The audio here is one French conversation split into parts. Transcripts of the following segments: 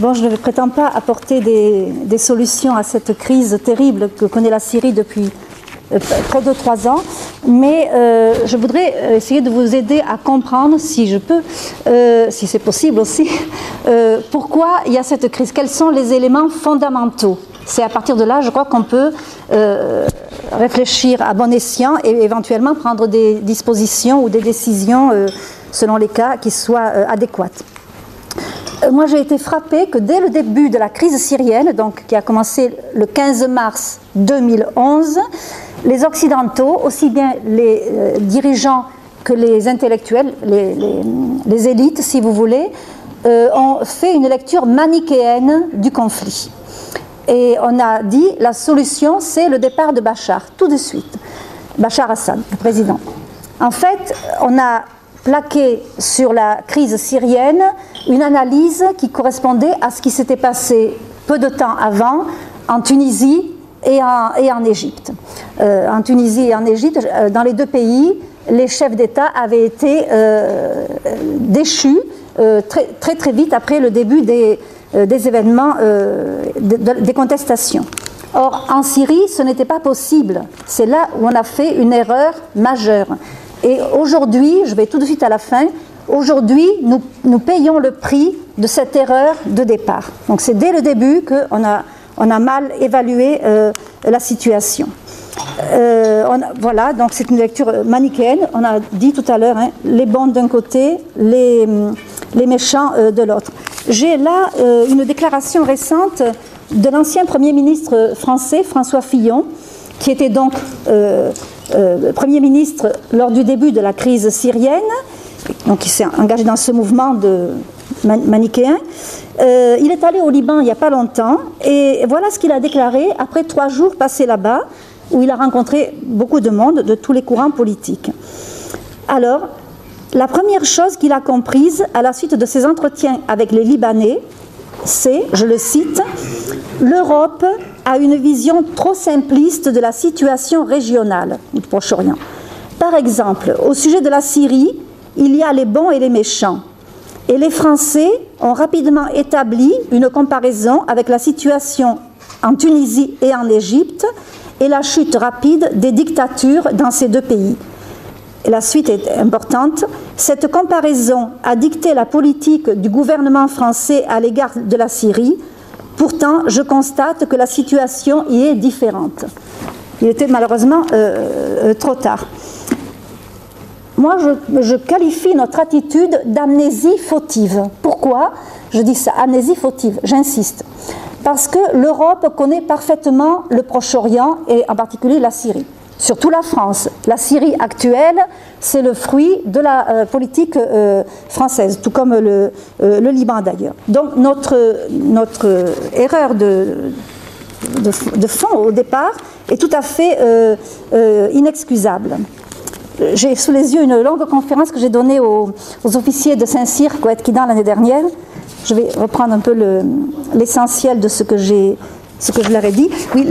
Bon, je ne prétends pas apporter des solutions à cette crise terrible que connaît la Syrie depuis près de 3 ans, mais je voudrais essayer de vous aider à comprendre, si je peux, si c'est possible aussi, pourquoi il y a cette crise, quels sont les éléments fondamentaux. C'est à partir de là, je crois qu'on peut réfléchir à bon escient et éventuellement prendre des dispositions ou des décisions, selon les cas, qui soient adéquates. Moi, j'ai été frappée que dès le début de la crise syrienne, donc, qui a commencé le 15 mars 2011, les Occidentaux, aussi bien les dirigeants que les intellectuels, les élites, si vous voulez, ont fait une lecture manichéenne du conflit. Et on a dit, la solution, c'est le départ de Bachar, tout de suite. Bachar Assad, le président. En fait, on a plaqué sur la crise syrienne une analyse qui correspondait à ce qui s'était passé peu de temps avant en Tunisie et en Égypte. En Tunisie et en Égypte, dans les deux pays, les chefs d'État avaient été déchus très vite après le début des événements, des contestations. Or, en Syrie, ce n'était pas possible. C'est là où on a fait une erreur majeure. Et aujourd'hui, je vais tout de suite à la fin, aujourd'hui, nous payons le prix de cette erreur de départ. Donc c'est dès le début qu'on a mal évalué la situation. Voilà, donc c'est une lecture manichéenne. On a dit tout à l'heure, hein, les bons d'un côté, les méchants de l'autre. J'ai là une déclaration récente de l'ancien Premier ministre français, François Fillon, qui était donc Premier ministre lors du début de la crise syrienne, donc il s'est engagé dans ce mouvement manichéen. Il est allé au Liban il n'y a pas longtemps, et voilà ce qu'il a déclaré après 3 jours passés là-bas, où il a rencontré beaucoup de monde, de tous les courants politiques. Alors, la première chose qu'il a comprise à la suite de ses entretiens avec les Libanais, c'est, je le cite, « L'Europe a une vision trop simpliste de la situation régionale du Proche-Orient. Par exemple, au sujet de la Syrie, il y a les bons et les méchants. Et les Français ont rapidement établi une comparaison avec la situation en Tunisie et en Égypte et la chute rapide des dictatures dans ces 2 pays. Et la suite est importante. Cette comparaison a dicté la politique du gouvernement français à l'égard de la Syrie. Pourtant, je constate que la situation y est différente. » Il était malheureusement trop tard. Moi, je qualifie notre attitude d'amnésie fautive. Pourquoi je dis ça, amnésie fautive, j'insiste. Parce que l'Europe connaît parfaitement le Proche-Orient et en particulier la Syrie. Surtout la France. La Syrie actuelle, c'est le fruit de la politique française, tout comme le Liban d'ailleurs. Donc notre erreur de fond au départ est tout à fait inexcusable. J'ai sous les yeux une longue conférence que j'ai donnée aux officiers de Saint-Cyr, Coët-Quidan, l'année dernière. Je vais reprendre un peu l'essentiel de ce que je leur ai dit. Oui,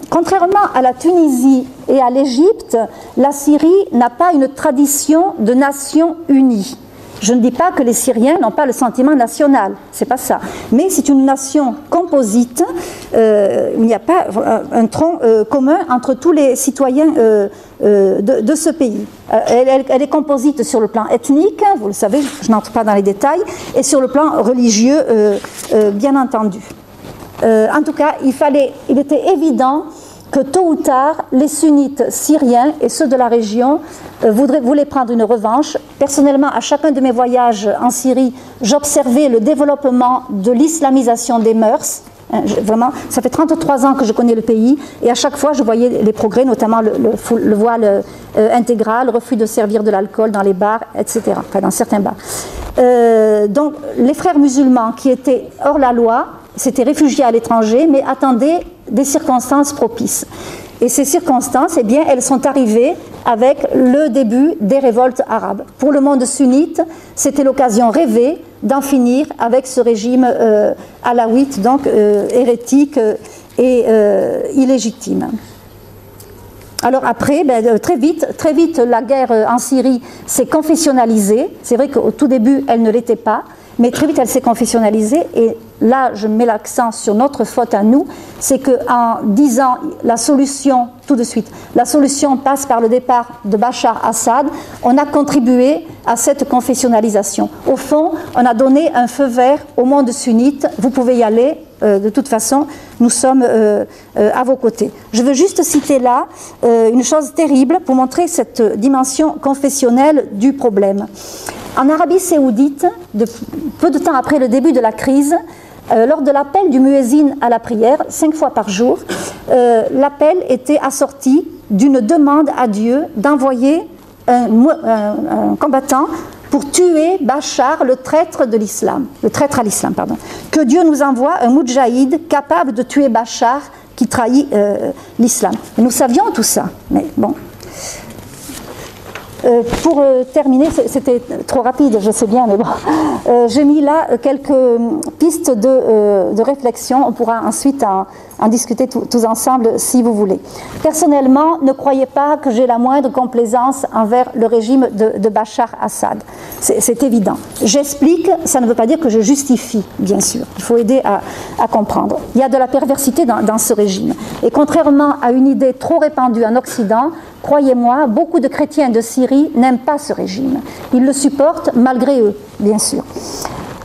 contrairement à la Tunisie et à l'Égypte, la Syrie n'a pas une tradition de nation unie. Je ne dis pas que les Syriens n'ont pas le sentiment national, c'est pas ça. Mais c'est une nation composite, il n'y a pas un tronc commun entre tous les citoyens de ce pays. Elle est composite sur le plan ethnique, vous le savez, je n'entre pas dans les détails, et sur le plan religieux, bien entendu. En tout cas, il était évident que tôt ou tard, les sunnites syriens et ceux de la région voulaient prendre une revanche. Personnellement, à chacun de mes voyages en Syrie, j'observais le développement de l'islamisation des mœurs. Vraiment, ça fait 33 ans que je connais le pays et à chaque fois je voyais les progrès, notamment le voile intégral, le refus de servir de l'alcool dans les bars, etc. Enfin, dans certains bars. Donc, les frères musulmans qui étaient hors la loi s'étaient réfugiés à l'étranger, mais attendaient des circonstances propices. Et ces circonstances, eh bien, elles sont arrivées avec le début des révoltes arabes. Pour le monde sunnite, c'était l'occasion rêvée d'en finir avec ce régime alawite, donc hérétique et illégitime. Alors après, très vite, la guerre en Syrie s'est confessionnalisée. C'est vrai qu'au tout début, elle ne l'était pas, mais très vite, elle s'est confessionnalisée et là je mets l'accent sur notre faute à nous, c'est qu'en disant la solution, tout de suite, la solution passe par le départ de Bachar Assad, on a contribué à cette confessionnalisation. Au fond, on a donné un feu vert au monde sunnite, vous pouvez y aller, de toute façon, nous sommes à vos côtés. Je veux juste citer là une chose terrible pour montrer cette dimension confessionnelle du problème. En Arabie Saoudite, peu de temps après le début de la crise, lors de l'appel du muezzin à la prière, 5 fois par jour, l'appel était assorti d'une demande à Dieu d'envoyer un combattant pour tuer Bachar, le traître de l'islam, le traître à l'islam, pardon. Que Dieu nous envoie un moudjahid capable de tuer Bachar qui trahit l'islam. Nous savions tout ça, mais bon. Pour terminer, c'était trop rapide, je sais bien, mais bon, j'ai mis là quelques pistes de réflexion. On pourra ensuite en discuter tous ensemble si vous voulez. Personnellement, ne croyez pas que j'ai la moindre complaisance envers le régime de Bachar Assad. C'est évident. J'explique, ça ne veut pas dire que je justifie, bien sûr. Il faut aider à comprendre. Il y a de la perversité dans ce régime. Et contrairement à une idée trop répandue en Occident, croyez-moi, beaucoup de chrétiens de Syrie n'aiment pas ce régime. Ils le supportent malgré eux, bien sûr.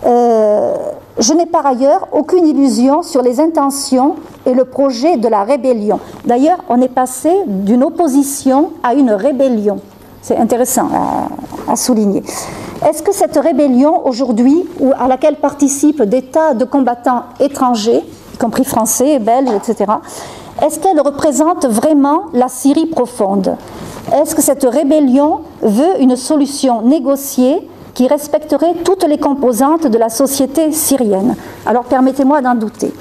Je n'ai par ailleurs aucune illusion sur les intentions et le projet de la rébellion. D'ailleurs, on est passé d'une opposition à une rébellion. C'est intéressant à souligner. Est-ce que cette rébellion, aujourd'hui, à laquelle participent des tas de combattants étrangers, y compris français, belges, etc., est-ce qu'elle représente vraiment la Syrie profonde? Est-ce que cette rébellion veut une solution négociée qui respecterait toutes les composantes de la société syrienne? Alors permettez-moi d'en douter.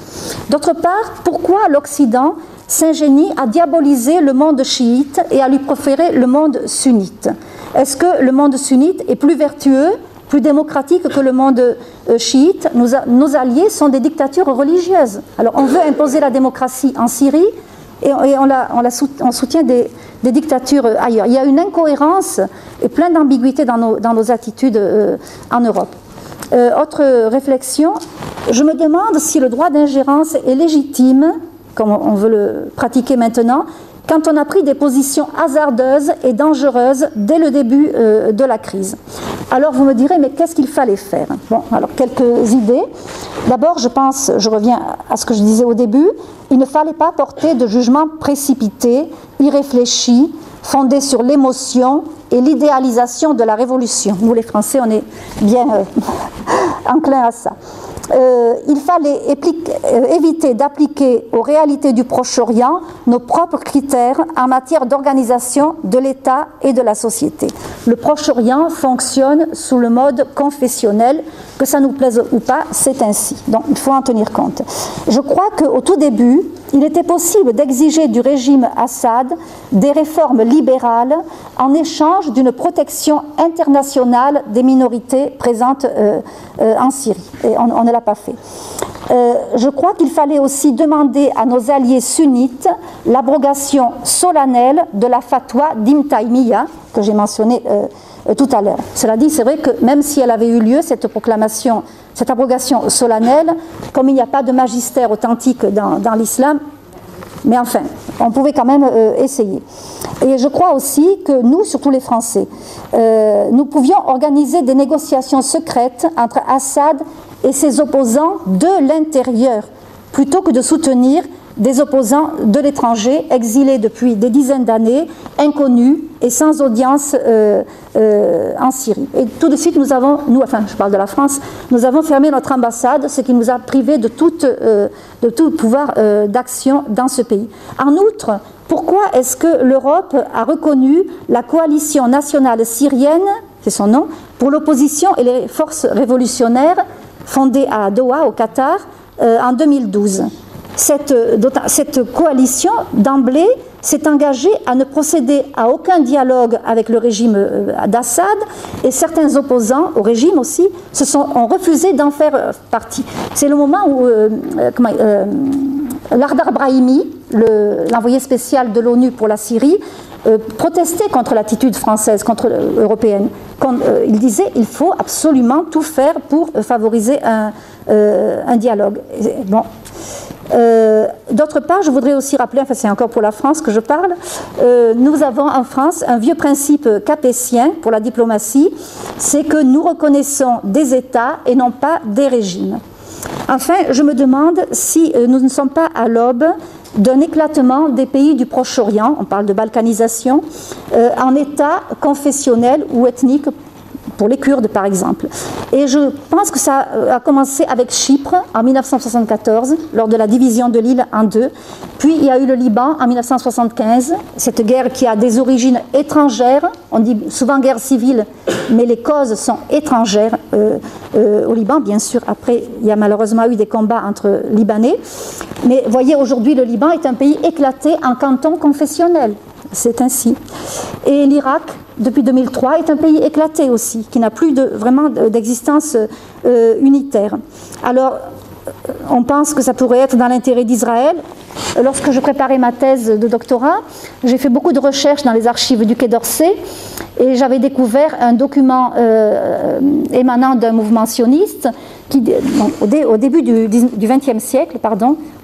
D'autre part, pourquoi l'Occident s'ingénie à diaboliser le monde chiite et à lui préférer le monde sunnite? Est-ce que le monde sunnite est plus vertueux, plus démocratique que le monde chiite? Nos alliés sont des dictatures religieuses. Alors on veut imposer la démocratie en Syrie et on soutient des dictatures ailleurs. Il y a une incohérence et plein d'ambiguïté dans nos attitudes en Europe. Autre réflexion, je me demande si le droit d'ingérence est légitime, comme on veut le pratiquer maintenant, quand on a pris des positions hasardeuses et dangereuses dès le début de la crise. Alors vous me direz, mais qu'est-ce qu'il fallait faire? Bon, alors quelques idées. D'abord, je reviens à ce que je disais au début, il ne fallait pas porter de jugement précipité, irréfléchi, fondé sur l'émotion et l'idéalisation de la révolution. Nous les Français, on est bien enclins à ça. Il fallait éviter d'appliquer aux réalités du Proche-Orient nos propres critères en matière d'organisation de l'État et de la société. Le Proche-Orient fonctionne sous le mode confessionnel, que ça nous plaise ou pas, c'est ainsi. Donc il faut en tenir compte. Je crois qu'au tout début, il était possible d'exiger du régime Assad des réformes libérales en échange d'une protection internationale des minorités présentes en Syrie. Et on ne l'a pas fait. Je crois qu'il fallait aussi demander à nos alliés sunnites l'abrogation solennelle de la fatwa d'Ibn Taymiyyah, que j'ai mentionnée tout à l'heure. Cela dit, c'est vrai que même si elle avait eu lieu, cette proclamation, cette abrogation solennelle, comme il n'y a pas de magistère authentique dans l'islam, mais enfin, on pouvait quand même essayer. Et je crois aussi que nous, surtout les Français, nous pouvions organiser des négociations secrètes entre Assad et ses opposants de l'intérieur, plutôt que de soutenir des opposants de l'étranger, exilés depuis des dizaines d'années, inconnus et sans audience en Syrie. Et tout de suite, je parle de la France, nous avons fermé notre ambassade, ce qui nous a privés de tout pouvoir d'action dans ce pays. En outre, pourquoi est-ce que l'Europe a reconnu la coalition nationale syrienne, c'est son nom, pour l'opposition et les forces révolutionnaires fondée à Doha, au Qatar, en 2012? Cette coalition, d'emblée, s'est engagée à ne procéder à aucun dialogue avec le régime d'Assad, et certains opposants au régime aussi ont refusé d'en faire partie. C'est le moment où Lardar Brahimi, l'envoyé spécial de l'ONU pour la Syrie, protesté contre l'attitude française, européenne. Il disait qu'il faut absolument tout faire pour favoriser un dialogue. Bon. D'autre part, je voudrais aussi rappeler, enfin c'est encore pour la France que je parle, nous avons en France un vieux principe capétien pour la diplomatie, c'est que nous reconnaissons des États et non pas des régimes. Enfin, je me demande si nous ne sommes pas à l'aube d'un éclatement des pays du Proche-Orient, on parle de balkanisation, en États confessionnels ou ethniques, pour les Kurdes par exemple. Et je pense que ça a commencé avec Chypre en 1974, lors de la division de l'île en deux. Puis il y a eu le Liban en 1975, cette guerre qui a des origines étrangères, on dit souvent guerre civile, mais les causes sont étrangères au Liban. Bien sûr, après, il y a malheureusement eu des combats entre Libanais. Mais voyez, aujourd'hui, le Liban est un pays éclaté en cantons confessionnels. C'est ainsi. Et l'Irak, depuis 2003, est un pays éclaté aussi, qui n'a plus vraiment d'existence unitaire. Alors, on pense que ça pourrait être dans l'intérêt d'Israël. Lorsque je préparais ma thèse de doctorat, j'ai fait beaucoup de recherches dans les archives du Quai d'Orsay et j'avais découvert un document émanant d'un mouvement sioniste qui, au début du XXe siècle,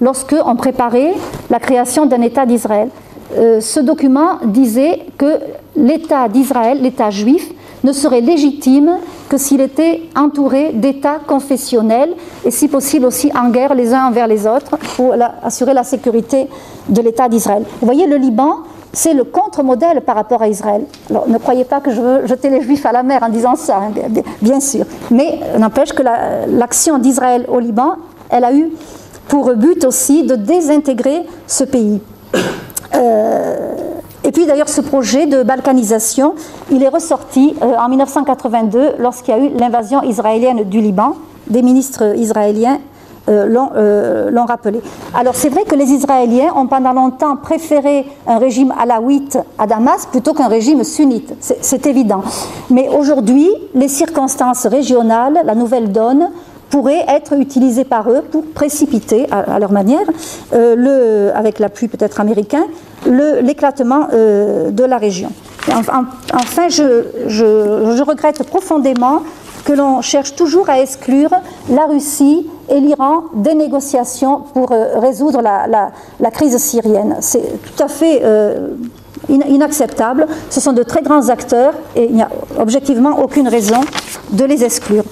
lorsque on préparait la création d'un État d'Israël. Ce document disait que l'État d'Israël, l'État juif, ne serait légitime que s'il était entouré d'États confessionnels et si possible aussi en guerre les uns envers les autres pour assurer la sécurité de l'État d'Israël. Vous voyez, le Liban, c'est le contre-modèle par rapport à Israël. Alors, ne croyez pas que je veux jeter les Juifs à la mer en disant ça, hein, bien sûr. Mais n'empêche que l'action d'Israël au Liban, elle a eu pour but aussi de désintégrer ce pays. Et puis d'ailleurs ce projet de balkanisation, il est ressorti en 1982 lorsqu'il y a eu l'invasion israélienne du Liban. Des ministres israéliens l'ont rappelé. Alors c'est vrai que les Israéliens ont pendant longtemps préféré un régime alawite à Damas plutôt qu'un régime sunnite, c'est évident. Mais aujourd'hui, les circonstances régionales, la nouvelle donne, pourraient être utilisées par eux pour précipiter, à leur manière, avec l'appui peut-être américain, l'éclatement de la région. Enfin, je regrette profondément que l'on cherche toujours à exclure la Russie et l'Iran des négociations pour résoudre la crise syrienne. C'est tout à fait inacceptable. Ce sont de très grands acteurs et il n'y a objectivement aucune raison de les exclure.